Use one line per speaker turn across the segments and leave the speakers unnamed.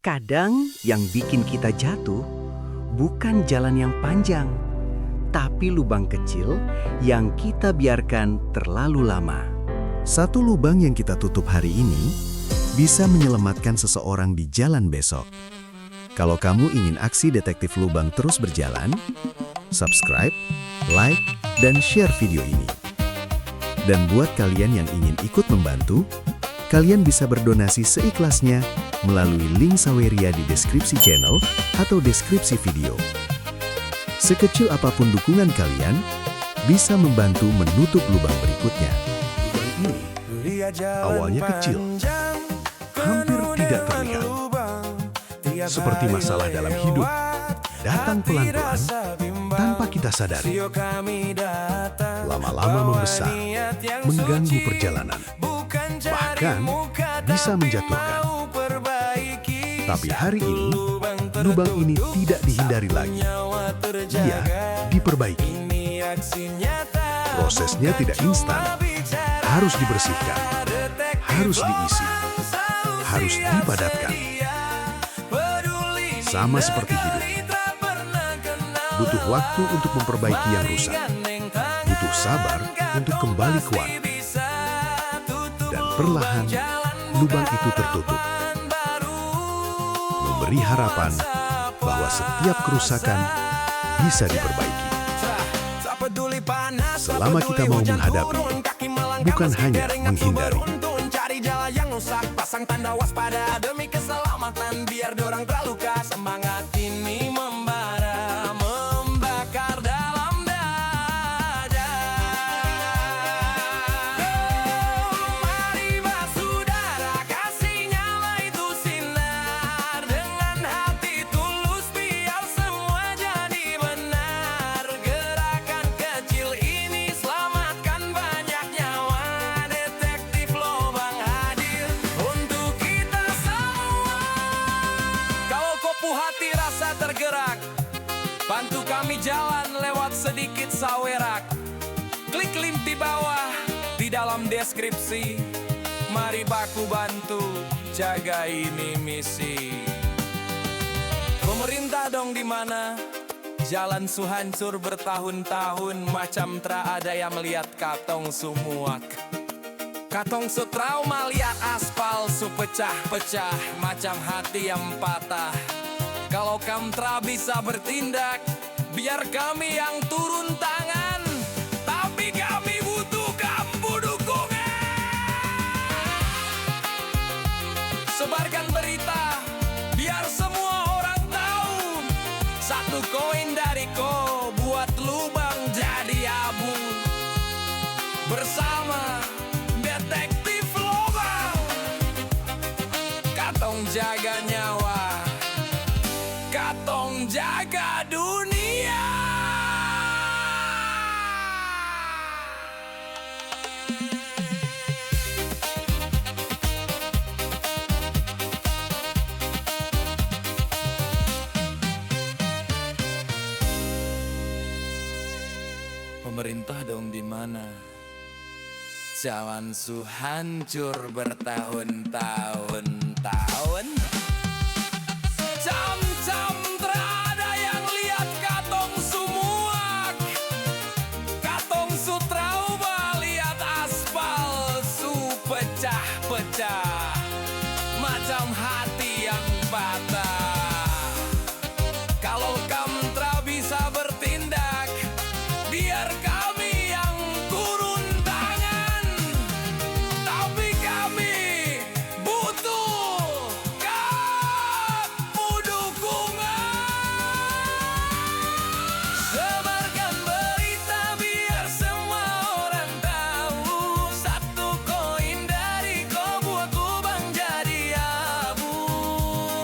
Kadang yang bikin kita jatuh bukan jalan yang panjang, tapi lubang kecil yang kita biarkan terlalu lama.
Satu lubang yang kita tutup hari ini bisa menyelamatkan seseorang di jalan besok. Kalau kamu ingin aksi detektif lubang terus berjalan, subscribe, like, dan share video ini. Dan buat kalian yang ingin ikut membantu, kalian bisa berdonasi seikhlasnya melalui link Saweria di deskripsi channel atau deskripsi video. Sekecil apapun dukungan kalian, bisa membantu menutup lubang berikutnya.
Lubang ini awalnya kecil, hampir tidak terlihat. Seperti masalah dalam hidup, datang pelan-pelan tanpa kita sadari. Lama-lama membesar, mengganggu perjalanan, bahkan bisa menjatuhkan. Tapi hari ini, lubang ini tidak dihindari lagi. Ia diperbaiki. Prosesnya tidak instan, harus dibersihkan, harus diisi, harus dipadatkan. Sama seperti hidup, butuh waktu untuk memperbaiki yang rusak, butuh sabar untuk kembali kuat. Dan perlahan, lubang itu tertutup, memberi harapan bahwa setiap kerusakan bisa diperbaiki. Selama kita mau menghadapi, bukan hanya menghindari.
Cari jalan yang rusak, pasang tanda waspada demi keselamatan, biar dorang terluka. Semangat ini membara, membakar dalam dada. Mari saudara, kasih nyala itu sinar dengan hati tulus, biar semua jadi benar. Gerakan kecil ini selamatkan banyak nyawa. Detektif lubang hadir untuk kita semua. Kalau kopu hati rasa tergerak, bantu kami jalan lewat sedikit sawerak. Klik link di bawah, di dalam deskripsi. Mari baku bantu, jaga ini misi. Pemerintah dong di mana? Jalan su hancur bertahun-tahun, macam tra ada yang melihat katong sumuak. Katong su trauma lihat aspal su pecah-pecah, macam hati yang patah. Kalau kamu tra bisa bertindak, biar kami yang turun tangan. Tapi kami butuh kamu dukungan. Sebarkan berita, biar semua orang tahu. Satu koin dari ko, buat lubang jadi abu. Bersama detektif lubang, katong jaga nyawa, katong jaga dunia. Pemerintah dong di mana? Jalan su hancur bertahun-tahun. Jam-jam terada yang lihat katong sumuak. Katong su trauma lihat aspal su pecah-pecah, macam hati yang patah. Kalau kamu tra bisa bertindak, biar kami yang turun tangan. Tapi kami butuh kamu dukungan. Sebarkan berita biar semua orang tahu. Satu koin dari ko, buat lubang jadi abu.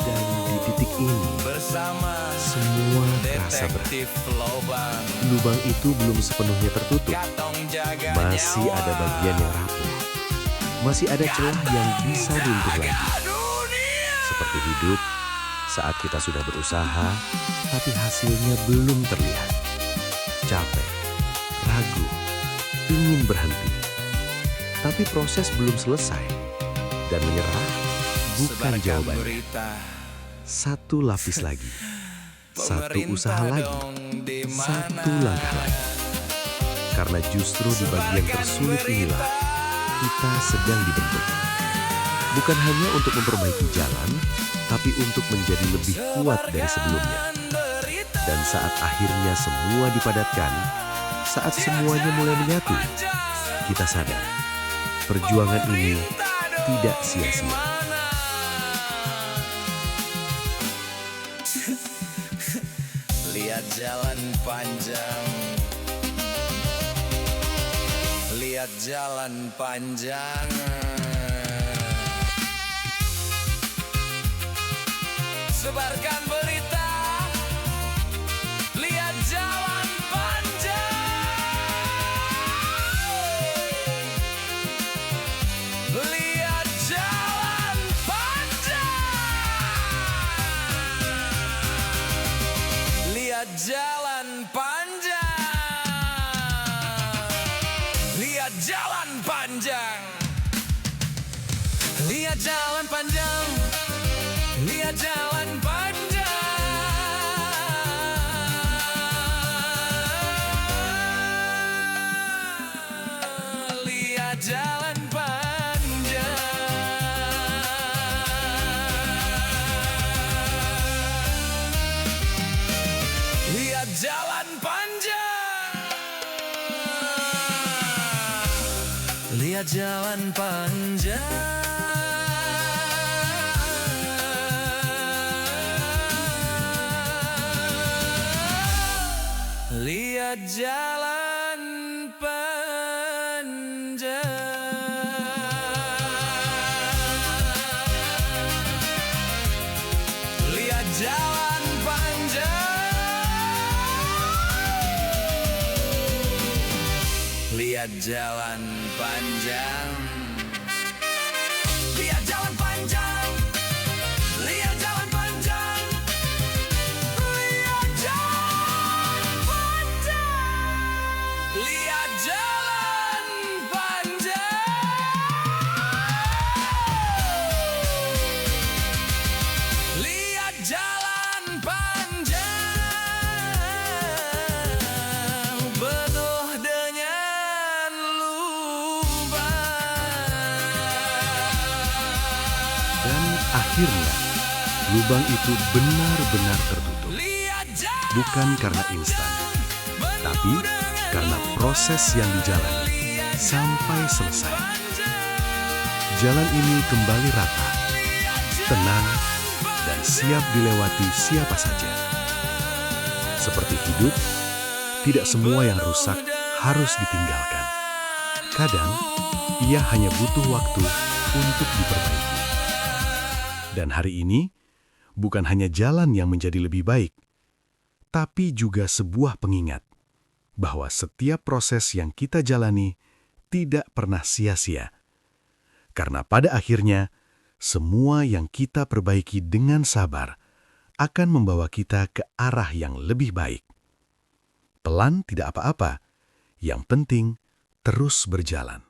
Dan di titik ini,
Bersama
semua terasa berat.
detektif lubang,
Lubang itu belum sepenuhnya tertutup.
katong jaga
Masih
nyawa,
ada bagian yang rapuh. Masih ada celah yang bisa runtuh lagi.
jaga dunia.
Seperti hidup, saat kita sudah berusaha, tapi hasilnya belum terlihat. Capek, ragu, ingin berhenti. Tapi proses belum selesai. Dan menyerah bukan
Sebarkan
jawabannya.
berita,
Satu lapis lagi, satu usaha lagi, satu langkah lagi. Karena justru di bagian tersulit inilah kita sedang dibentuk. Bukan hanya untuk memperbaiki jalan, tapi untuk menjadi lebih kuat dari sebelumnya. Dan saat akhirnya semua dipadatkan, saat semuanya mulai menyatu, kita sadar perjuangan ini tidak sia-sia.
Lihat jalan panjang, lihat jalan panjang. Sebarkan berita, lihat jalan panjang. Lihat jalan panjang. Lihat jalan panjang. Lihat jalan panjang. Lihat jalan panjang. Lihat jalan panjang. Lihat jalan panjang. Lihat jalan panjang. Lihat jalan panjang. Lihat jalan panjang. Lihat jalan panjang. Lihat jalan panjang. Lihat jalan panjang. Lihat jalan panjang. Lihat jalan panjang. Lihat jalan panjang. Lihat jalan panjang. Penuh dengan lubang.
Dan akhirnya, lubang itu benar-benar tertutup.
Lihat jalan
Bukan karena instan, tapi karena proses yang dijalani sampai selesai. Jalan ini kembali rata, tenang, dan siap dilewati siapa saja. Seperti hidup, tidak semua yang rusak harus ditinggalkan. Kadang, ia hanya butuh waktu untuk diperbaiki. Dan hari ini, bukan hanya jalan yang menjadi lebih baik, tapi juga sebuah pengingat bahwa setiap proses yang kita jalani tidak pernah sia-sia. Karena pada akhirnya, semua yang kita perbaiki dengan sabar akan membawa kita ke arah yang lebih baik. Pelan tidak apa-apa, yang penting terus berjalan.